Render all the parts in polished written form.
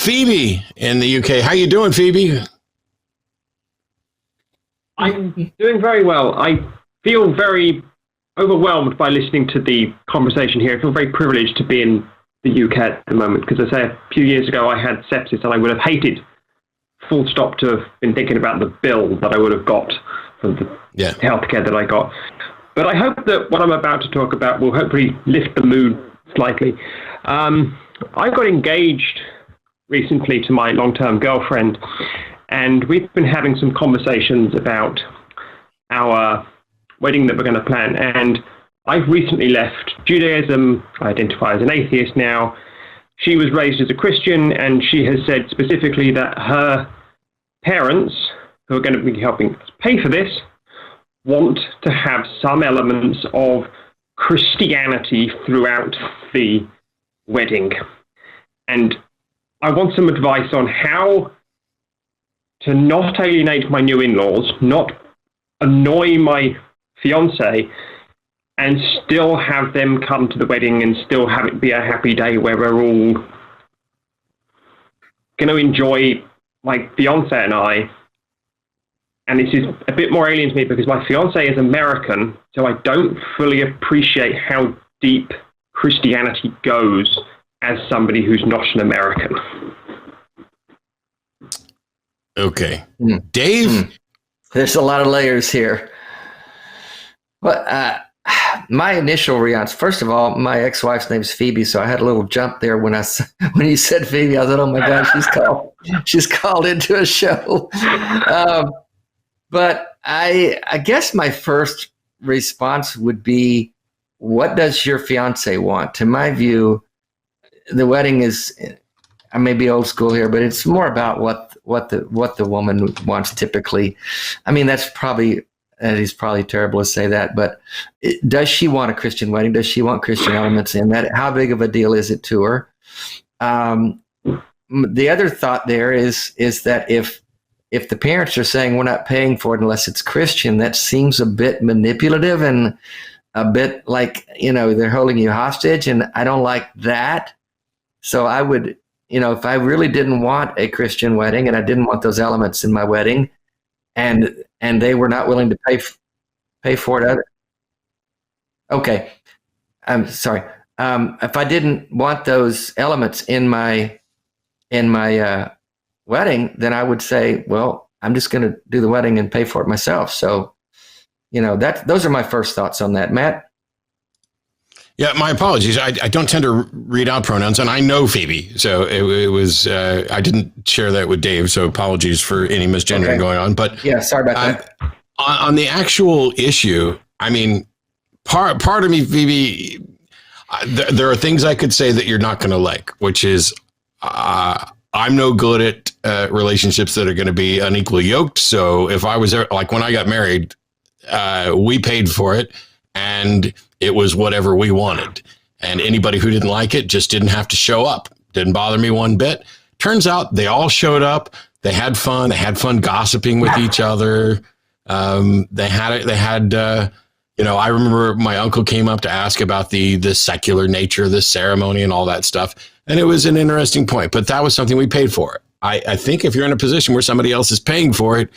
Phoebe in the UK. How you doing, Phoebe? I'm doing very well. I feel very overwhelmed by listening to the conversation here. I feel very privileged to be in the UK at the moment because, as I say, a few years ago I had sepsis and I would have hated, full stop, to have been thinking about the bill that I would have got for the healthcare that I got. But I hope that what I'm about to talk about will hopefully lift the mood slightly. I got engaged recently to my long-term girlfriend, and we've been having some conversations about our wedding that we're going to plan. And I've recently left Judaism. I identify as an atheist now. She was raised as a Christian, and she has said specifically that her parents, who are going to be helping us pay for this, want to have some elements of Christianity throughout the wedding. And I want some advice on how to not alienate my new in-laws, not annoy my fiance, and still have them come to the wedding and still have it be a happy day where we're all going to enjoy, my fiance and I. And this is a bit more alien to me because my fiance is American, so I don't fully appreciate how deep Christianity goes as somebody who's not an American. Okay. Dave? There's a lot of layers here. Well, my initial reaction, first of all, my ex-wife's name's Phoebe, so I had a little jump there when you said Phoebe. I thought, oh my God, she's called into a show. But I guess my first response would be, what does your fiance want? To my view, the wedding is, I may be old school here, but it's more about what the woman wants typically. I mean, it's probably terrible to say that, but does she want a Christian wedding? Does she want Christian elements in that? How big of a deal is it to her? The other thought there is that if the parents are saying we're not paying for it unless it's Christian, that seems a bit manipulative and a bit like, they're holding you hostage, and I don't like that. So I would, if I really didn't want a Christian wedding and I didn't want those elements in my wedding, and they were not willing to pay for it. Okay, I'm sorry. If I didn't want those elements in my wedding, then I would say, well, I'm just going to do the wedding and pay for it myself. So, those are my first thoughts on that. Matt? Yeah, my apologies. I don't tend to read out pronouns, and I know Phoebe, so it was I didn't share that with Dave, so apologies for any misgendering going on. But yeah, sorry about that. On the actual issue, I mean, part of me, Phoebe, there are things I could say that you're not going to like, which is I'm no good at relationships that are going to be unequally yoked. So if I was like when I got married, we paid for it, and it was whatever we wanted. And anybody who didn't like it just didn't have to show up. Didn't bother me one bit. Turns out they all showed up. They had fun. They had fun gossiping with each other. They had I remember my uncle came up to ask about the secular nature of this ceremony and all that stuff. And it was an interesting point, but that was something we paid for. I think if you're in a position where somebody else is paying for it,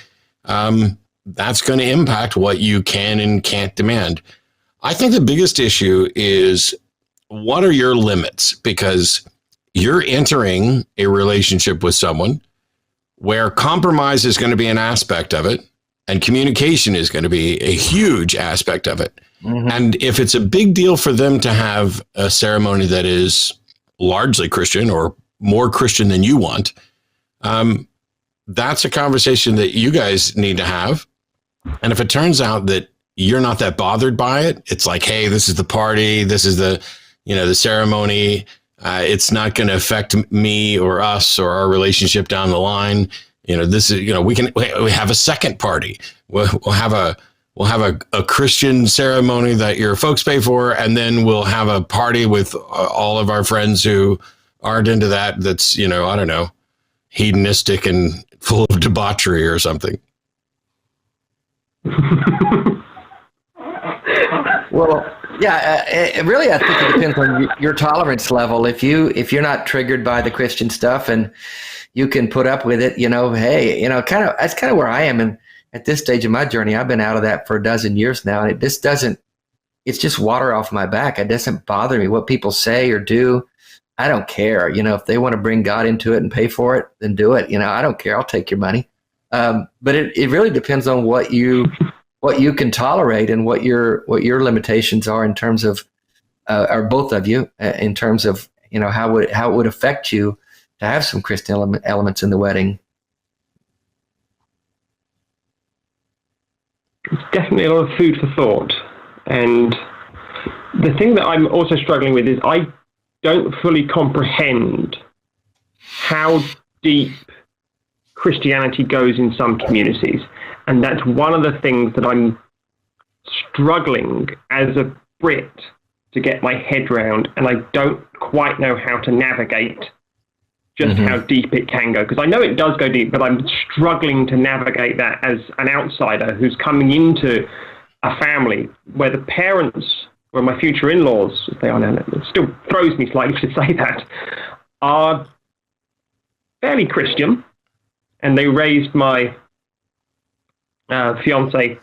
that's going to impact what you can and can't demand. I think the biggest issue is, what are your limits? Because you're entering a relationship with someone where compromise is going to be an aspect of it, and communication is going to be a huge aspect of it. Mm-hmm. And if it's a big deal for them to have a ceremony that is largely Christian or more Christian than you want, that's a conversation that you guys need to have. And if it turns out that you're not that bothered by it, it's like, hey, this is the party, this is the ceremony. It's not going to affect me or us or our relationship down the line. This is, we have a second party. We'll have a Christian ceremony that your folks pay for, and then we'll have a party with all of our friends who aren't into that. That's, I don't know, hedonistic and full of debauchery or something. Well, Really, I think it depends on your tolerance level. If you're not triggered by the Christian stuff and you can put up with it, hey, that's kind of where I am. And at this stage of my journey, I've been out of that for a dozen years now, and it's just water off my back. It doesn't bother me what people say or do. I don't care. If they want to bring God into it and pay for it, then do it. I don't care. I'll take your money. But it really depends on what you can tolerate and what your limitations are in terms of, or both of you, in terms of, how it would affect you to have some Christian elements in the wedding. It's definitely a lot of food for thought. And the thing that I'm also struggling with is I don't fully comprehend how deep Christianity goes in some communities. And that's one of the things that I'm struggling as a Brit to get my head around. And I don't quite know how to navigate just how deep it can go. Because I know it does go deep, but I'm struggling to navigate that as an outsider who's coming into a family where the parents, where my future in-laws, as they are now, it still throws me slightly to say that, are fairly Christian. And they raised my fiance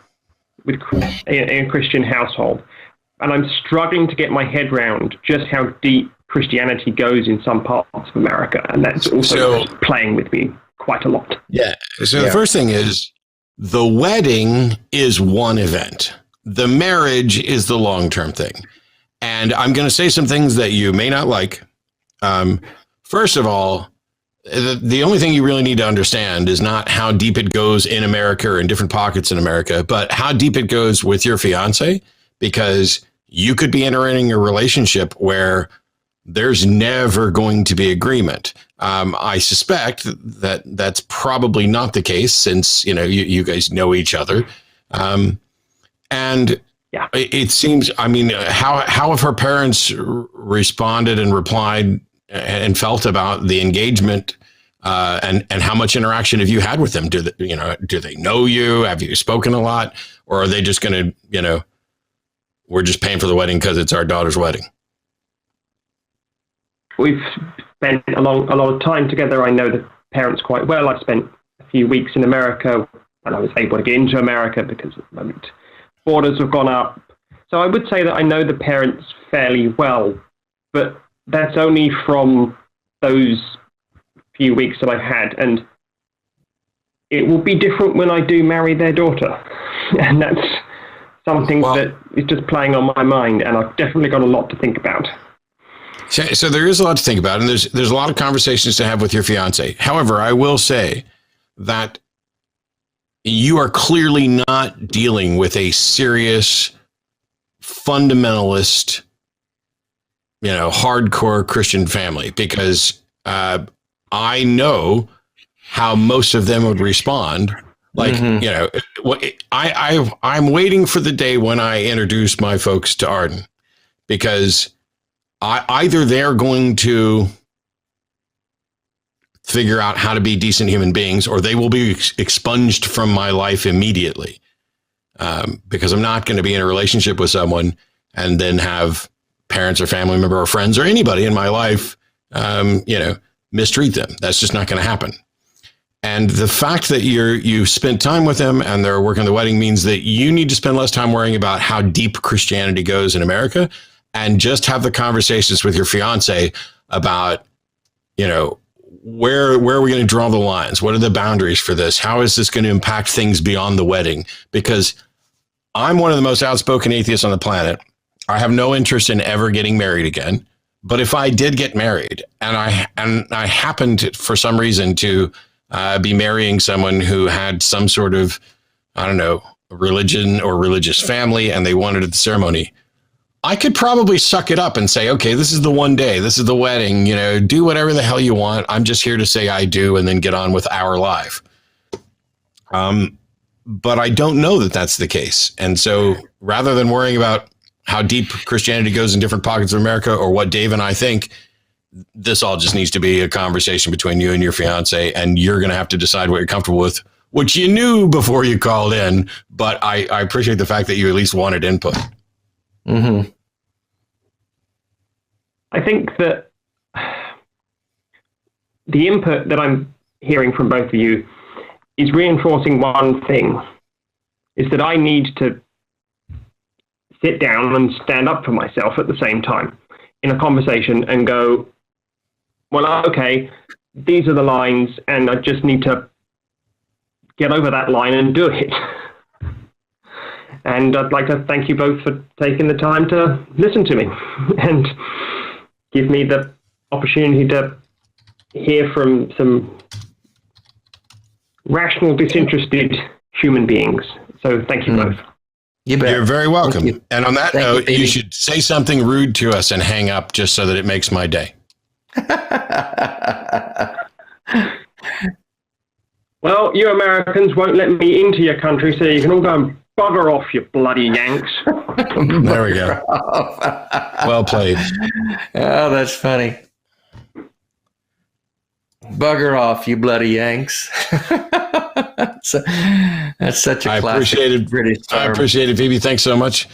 in a Christian household. And I'm struggling to get my head around just how deep Christianity goes in some parts of America. And that's also playing with me quite a lot. Yeah. So the first thing is the wedding is one event. The marriage is the long-term thing. And I'm going to say some things that you may not like. First of all, the only thing you really need to understand is not how deep it goes in America or in different pockets in America, but how deep it goes with your fiance, because you could be entering a relationship where there's never going to be agreement. I suspect that that's probably not the case since, you guys know each other. And it seems, how have her parents responded and replied and felt about the engagement, and how much interaction have you had with them? Do they know you? Have you spoken a lot, or are they just going to, we're just paying for the wedding because it's our daughter's wedding? We've spent a lot of time together. I know the parents quite well. I've spent a few weeks in America, and I was able to get into America because at the moment borders have gone up. So I would say that I know the parents fairly well, but that's only from those few weeks that I've had. And it will be different when I do marry their daughter. And that's something that is just playing on my mind. And I've definitely got a lot to think about. So there is a lot to think about, and there's a lot of conversations to have with your fiance. However, I will say that you are clearly not dealing with a serious fundamentalist, hardcore Christian family, because I know how most of them would respond. Like, I'm waiting for the day when I introduce my folks to Arden, because either they're going to figure out how to be decent human beings, or they will be expunged from my life immediately. Because I'm not going to be in a relationship with someone and then have parents or family member or friends or anybody in my life, mistreat them. That's just not going to happen. And the fact that you spent time with them and they're working the wedding means that you need to spend less time worrying about how deep Christianity goes in America, and just have the conversations with your fiance about, where are we going to draw the lines? What are the boundaries for this? How is this going to impact things beyond the wedding? Because I'm one of the most outspoken atheists on the planet. I have no interest in ever getting married again. But if I did get married and I happened for some reason to be marrying someone who had some sort of, religion or religious family, and they wanted the ceremony, I could probably suck it up and say, okay, this is the one day, this is the wedding, do whatever the hell you want. I'm just here to say I do and then get on with our life. But I don't know that that's the case. And so rather than worrying about how deep Christianity goes in different pockets of America or what Dave and I think, this all just needs to be a conversation between you and your fiance, and you're going to have to decide what you're comfortable with, which you knew before you called in. But I appreciate the fact that you at least wanted input. Mm-hmm. I think that the input that I'm hearing from both of you is reinforcing one thing, is that I need to sit down and stand up for myself at the same time in a conversation and go, well, okay, these are the lines, and I just need to get over that line and do it. And I'd like to thank you both for taking the time to listen to me and give me the opportunity to hear from some rational, disinterested human beings. So thank you both. You bet. You're very welcome. You. And on that note, you should say something rude to us and hang up just so that it makes my day. Well, you Americans won't let me into your country, so you can all go and bugger off, you bloody Yanks. There we go. Well played. Oh, that's funny. Bugger off, you bloody Yanks. That's such a classic British term. I appreciate it, Phoebe. Thanks so much.